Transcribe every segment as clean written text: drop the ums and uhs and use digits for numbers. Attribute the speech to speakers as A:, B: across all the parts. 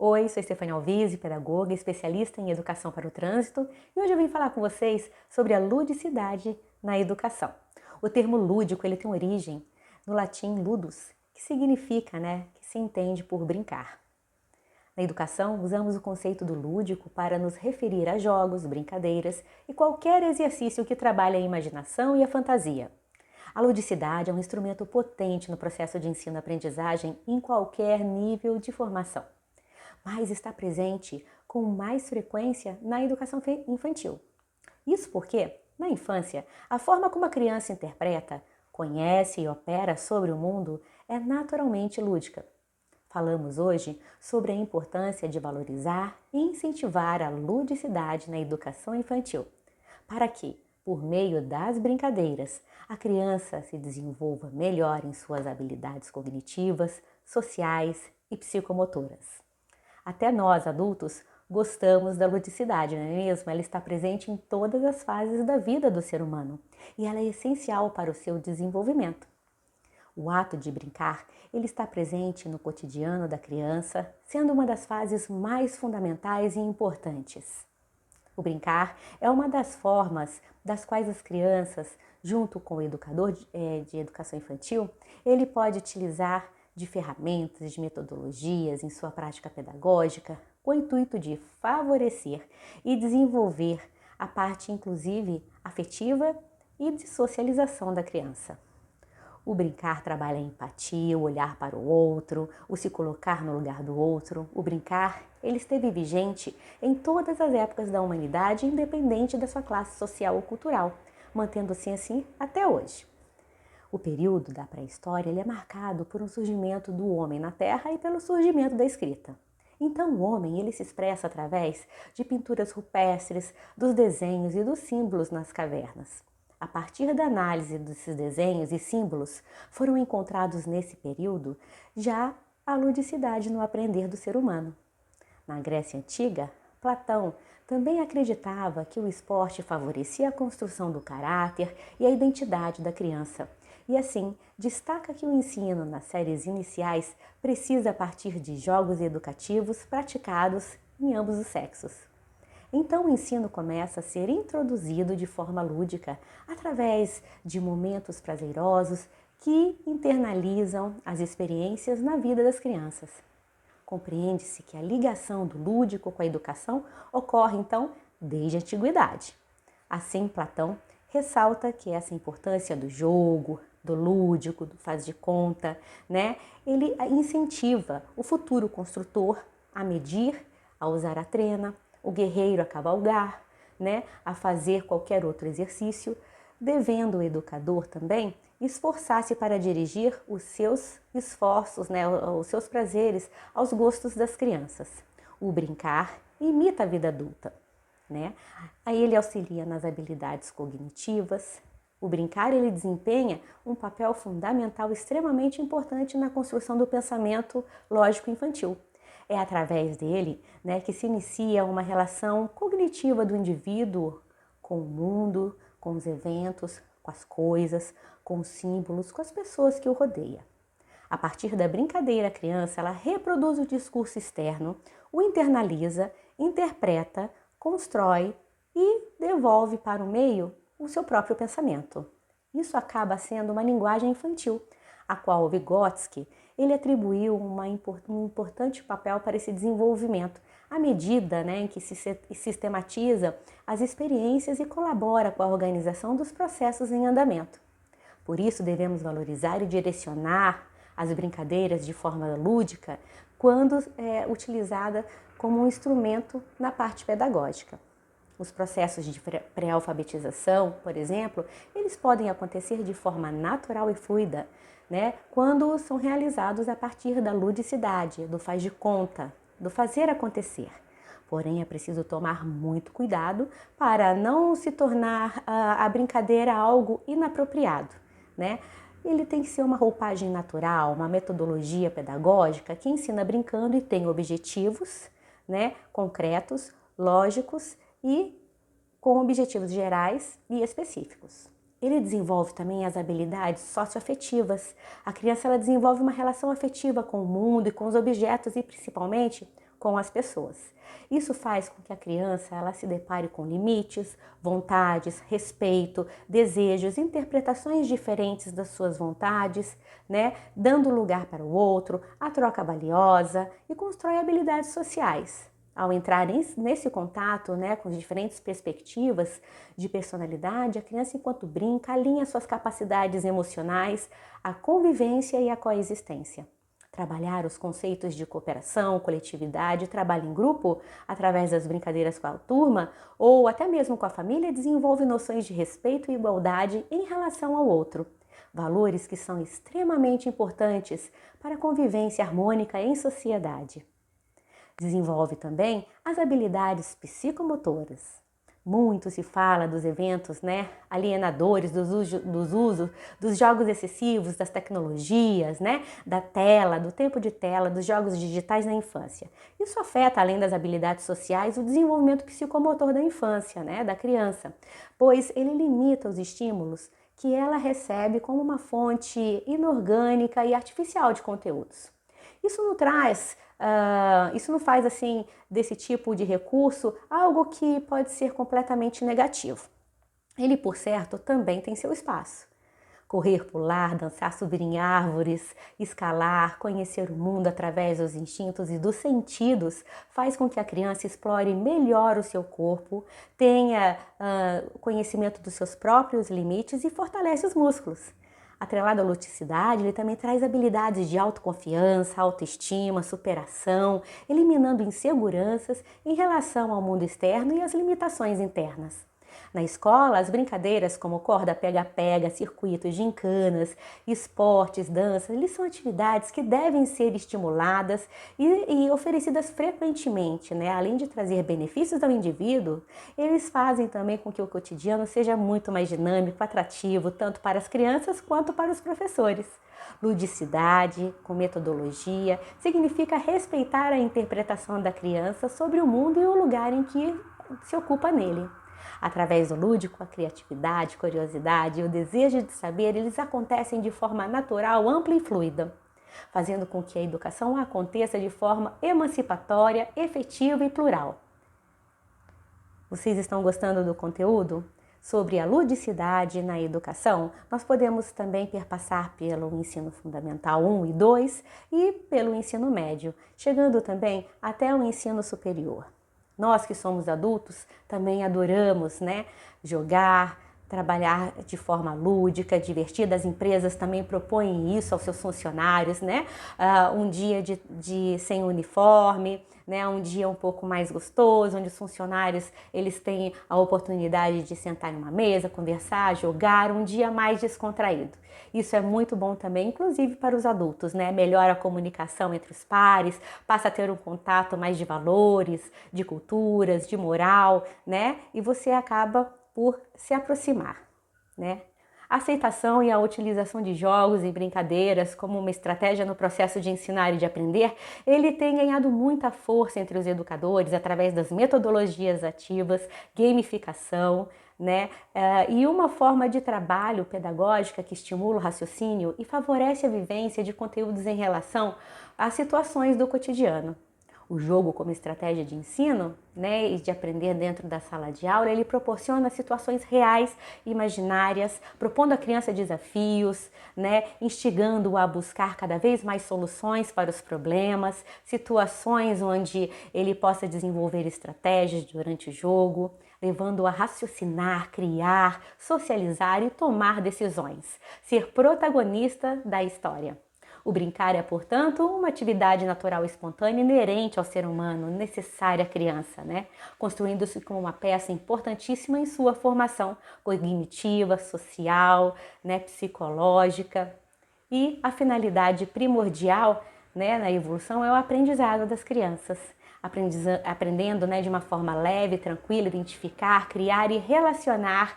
A: Oi, sou Estefânia Alvise, pedagoga, especialista em educação para o trânsito, e hoje eu vim falar com vocês sobre a ludicidade na educação. O termo lúdico ele tem origem no latim ludus, que significa, que se entende por brincar. Na educação, usamos o conceito do lúdico para nos referir a jogos, brincadeiras e qualquer exercício que trabalhe a imaginação e a fantasia. A ludicidade é um instrumento potente no processo de ensino-aprendizagem em qualquer nível de formação, mas está presente com mais frequência na educação infantil. Isso porque, na infância, a forma como a criança interpreta, conhece e opera sobre o mundo é naturalmente lúdica. Falamos hoje sobre a importância de valorizar e incentivar a ludicidade na educação infantil, para que, por meio das brincadeiras, a criança se desenvolva melhor em suas habilidades cognitivas, sociais e psicomotoras. Até nós, adultos, gostamos da ludicidade, não é mesmo? Ela está presente em todas as fases da vida do ser humano e ela é essencial para o seu desenvolvimento. O ato de brincar, ele está presente no cotidiano da criança, sendo uma das fases mais fundamentais e importantes. O brincar é uma das formas das quais as crianças, junto com o educador de educação infantil, ele pode utilizar de ferramentas, de metodologias em sua prática pedagógica, com o intuito de favorecer e desenvolver a parte, inclusive, afetiva e de socialização da criança. O brincar trabalha a empatia, o olhar para o outro, o se colocar no lugar do outro. O brincar, ele esteve vigente em todas as épocas da humanidade, independente da sua classe social ou cultural, mantendo-se assim até hoje. O período da pré-história ele é marcado por um surgimento do homem na Terra e pelo surgimento da escrita. Então o homem ele se expressa através de pinturas rupestres, dos desenhos e dos símbolos nas cavernas. A partir da análise desses desenhos e símbolos, foram encontrados nesse período já a ludicidade no aprender do ser humano. Na Grécia Antiga, Platão também acreditava que o esporte favorecia a construção do caráter e a identidade da criança. E assim, destaca que o ensino nas séries iniciais precisa partir de jogos educativos praticados em ambos os sexos. Então o ensino começa a ser introduzido de forma lúdica, através de momentos prazerosos que internalizam as experiências na vida das crianças. Compreende-se que a ligação do lúdico com a educação ocorre, então, desde a antiguidade. Assim, Platão ressalta que essa importância do jogo, do lúdico, do faz de conta, ele incentiva o futuro construtor a medir, a usar a trena, o guerreiro a cavalgar, a fazer qualquer outro exercício, devendo o educador também esforçar-se para dirigir os seus esforços, os seus prazeres aos gostos das crianças. O brincar imita a vida adulta, Aí ele auxilia nas habilidades cognitivas. O brincar ele desempenha um papel fundamental extremamente importante na construção do pensamento lógico infantil. É através dele que se inicia uma relação cognitiva do indivíduo com o mundo, com os eventos, com as coisas, com os símbolos, com as pessoas que o rodeiam. A partir da brincadeira, a criança ela reproduz o discurso externo, o internaliza, interpreta, constrói e devolve para o meio o seu próprio pensamento. Isso acaba sendo uma linguagem infantil, a qual Vygotsky ele atribuiu um importante papel para esse desenvolvimento, à medida em que se sistematiza as experiências e colabora com a organização dos processos em andamento. Por isso, devemos valorizar e direcionar as brincadeiras de forma lúdica quando utilizada como um instrumento na parte pedagógica. Os processos de pré-alfabetização, por exemplo, eles podem acontecer de forma natural e fluida, quando são realizados a partir da ludicidade, do faz de conta, do fazer acontecer. Porém, é preciso tomar muito cuidado para não se tornar a brincadeira algo inapropriado, Ele tem que ser uma roupagem natural, uma metodologia pedagógica que ensina brincando e tem objetivos, concretos, lógicos e com objetivos gerais e específicos. Ele desenvolve também as habilidades socioafetivas. A criança ela desenvolve uma relação afetiva com o mundo e com os objetos e principalmente com as pessoas. Isso faz com que a criança ela se depare com limites, vontades, respeito, desejos, interpretações diferentes das suas vontades, né? Dando lugar para o outro, a troca valiosa e constrói habilidades sociais. Ao entrar nesse contato, né, com as diferentes perspectivas de personalidade, a criança, enquanto brinca, alinha suas capacidades emocionais, a convivência e a coexistência. Trabalhar os conceitos de cooperação, coletividade, trabalho em grupo, através das brincadeiras com a turma ou até mesmo com a família, desenvolve noções de respeito e igualdade em relação ao outro. Valores que são extremamente importantes para a convivência harmônica em sociedade. Desenvolve também as habilidades psicomotoras. Muito se fala dos eventos, né, alienadores, dos jogos excessivos, das tecnologias, né, da tela, do tempo de tela, dos jogos digitais na infância. Isso afeta, além das habilidades sociais, o desenvolvimento psicomotor da infância, né, da criança, pois ele limita os estímulos que ela recebe como uma fonte inorgânica e artificial de conteúdos. Isso não traz, isso não faz assim desse tipo de recurso algo que pode ser completamente negativo. Ele, por certo, também tem seu espaço. Correr, pular, dançar, subir em árvores, escalar, conhecer o mundo através dos instintos e dos sentidos faz com que a criança explore melhor o seu corpo, tenha conhecimento dos seus próprios limites e fortalece os músculos. Atrelado à ludicidade, ele também traz habilidades de autoconfiança, autoestima, superação, eliminando inseguranças em relação ao mundo externo e às limitações internas. Na escola, as brincadeiras como corda pega-pega, circuitos, gincanas, esportes, danças, eles são atividades que devem ser estimuladas e oferecidas frequentemente, né? Além de trazer benefícios ao indivíduo, eles fazem também com que o cotidiano seja muito mais dinâmico, atrativo, tanto para as crianças quanto para os professores. Ludicidade, com metodologia, significa respeitar a interpretação da criança sobre o mundo e o lugar em que se ocupa nele. Através do lúdico, a criatividade, curiosidade e o desejo de saber, eles acontecem de forma natural, ampla e fluida, fazendo com que a educação aconteça de forma emancipatória, efetiva e plural. Vocês estão gostando do conteúdo? Sobre a ludicidade na educação, nós podemos também perpassar pelo ensino fundamental 1 e 2 e pelo ensino médio, chegando também até o ensino superior. Nós que somos adultos também adoramos, né, jogar, trabalhar de forma lúdica, divertida. As empresas também propõem isso aos seus funcionários, né? Um dia sem uniforme, né? Um dia um pouco mais gostoso, onde os funcionários eles têm a oportunidade de sentar em uma mesa, conversar, jogar, um dia mais descontraído. Isso é muito bom também, inclusive para os adultos, né? Melhora a comunicação entre os pares, passa a ter um contato mais de valores, de culturas, de moral, né? E você acaba por se aproximar, né? A aceitação e a utilização de jogos e brincadeiras como uma estratégia no processo de ensinar e de aprender, ele tem ganhado muita força entre os educadores através das metodologias ativas, gamificação, né? E uma forma de trabalho pedagógica que estimula o raciocínio e favorece a vivência de conteúdos em relação às situações do cotidiano. O jogo como estratégia de ensino, né, e de aprender dentro da sala de aula, ele proporciona situações reais, imaginárias, propondo à criança desafios, né, instigando-o a buscar cada vez mais soluções para os problemas, situações onde ele possa desenvolver estratégias durante o jogo, levando-o a raciocinar, criar, socializar e tomar decisões, ser protagonista da história. O brincar é, portanto, uma atividade natural e espontânea inerente ao ser humano, necessária à criança, né? Construindo-se como uma peça importantíssima em sua formação cognitiva, social, né, psicológica. E a finalidade primordial, né, na evolução é o aprendizado das crianças. Aprendendo, né, de uma forma leve, tranquila, identificar, criar e relacionar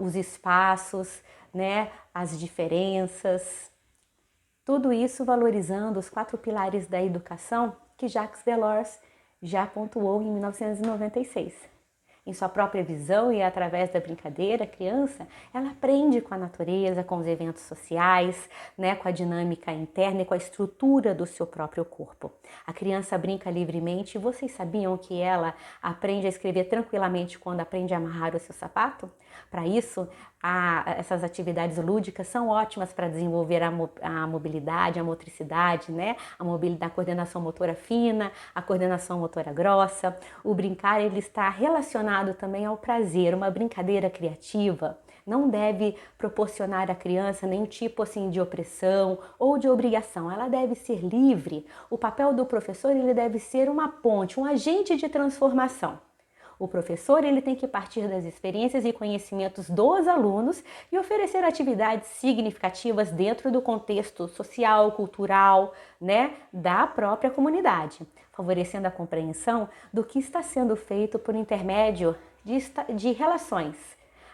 A: os espaços, né, as diferenças. Tudo isso valorizando os 4 pilares da educação que Jacques Delors já pontuou em 1996. em sua própria visão e através da brincadeira, a criança, ela aprende com a natureza, com os eventos sociais, né, com a dinâmica interna e com a estrutura do seu próprio corpo. A criança brinca livremente e vocês sabiam que ela aprende a escrever tranquilamente quando aprende a amarrar o seu sapato? Para isso, essas atividades lúdicas são ótimas para desenvolver a mobilidade, a motricidade, né? A coordenação motora fina, a coordenação motora grossa. O brincar ele está relacionado também ao prazer, uma brincadeira criativa. Não deve proporcionar à criança nenhum tipo assim de opressão ou de obrigação. Ela deve ser livre. O papel do professor ele deve ser uma ponte, um agente de transformação. O professor ele tem que partir das experiências e conhecimentos dos alunos e oferecer atividades significativas dentro do contexto social, cultural, né, da própria comunidade, favorecendo a compreensão do que está sendo feito por intermédio de relações.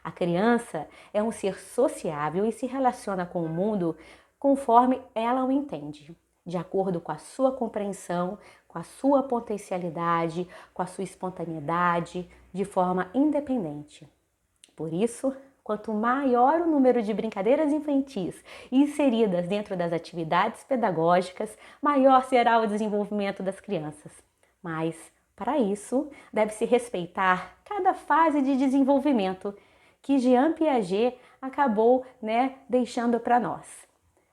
A: A criança é um ser sociável e se relaciona com o mundo conforme ela o entende, de acordo com a sua compreensão, com a sua potencialidade, com a sua espontaneidade, de forma independente. Por isso, quanto maior o número de brincadeiras infantis inseridas dentro das atividades pedagógicas, maior será o desenvolvimento das crianças. Mas, para isso, deve-se respeitar cada fase de desenvolvimento que Jean Piaget acabou, deixando para nós.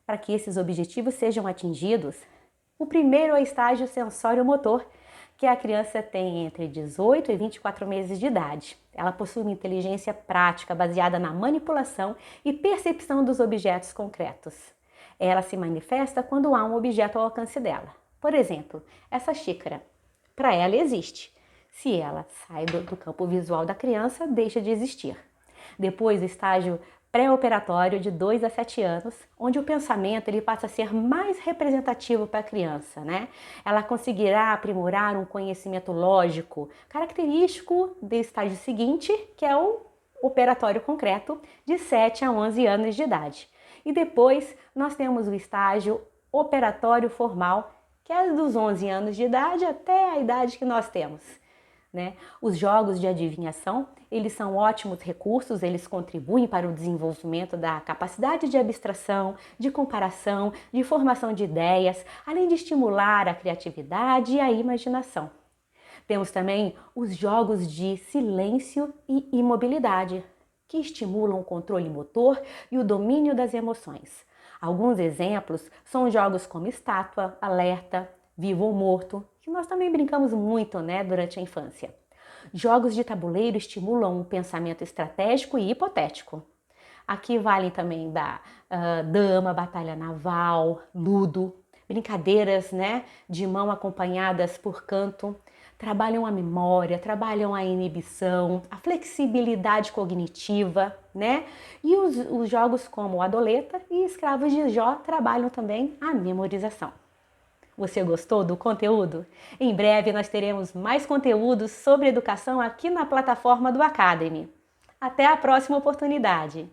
A: Para que esses objetivos sejam atingidos, o primeiro é o estágio sensório-motor, que a criança tem entre 18 e 24 meses de idade. Ela possui uma inteligência prática baseada na manipulação e percepção dos objetos concretos. Ela se manifesta quando há um objeto ao alcance dela. Por exemplo, essa xícara. Para ela existe. Se ela sai do campo visual da criança, deixa de existir. Depois, o estágio pré-operatório de 2 a 7 anos, onde o pensamento ele passa a ser mais representativo para a criança, né? Ela conseguirá aprimorar um conhecimento lógico, característico do estágio seguinte, que é o operatório concreto, de 7 a 11 anos de idade. E depois nós temos o estágio operatório formal, que é dos 11 anos de idade até a idade que nós temos. Os jogos de adivinhação, eles são ótimos recursos, eles contribuem para o desenvolvimento da capacidade de abstração, de comparação, de formação de ideias, além de estimular a criatividade e a imaginação. Temos também os jogos de silêncio e imobilidade, que estimulam o controle motor e o domínio das emoções. Alguns exemplos são jogos como estátua, alerta, vivo ou morto, que nós também brincamos muito, durante a infância. Jogos de tabuleiro estimulam o pensamento estratégico e hipotético. Aqui valem também dama, batalha naval, ludo, brincadeiras, de mão acompanhadas por canto. Trabalham a memória, trabalham a inibição, a flexibilidade cognitiva, E os jogos como Adoleta e Escravos de Jó trabalham também a memorização. Você gostou do conteúdo? Em breve nós teremos mais conteúdos sobre educação aqui na plataforma do Academy. Até a próxima oportunidade!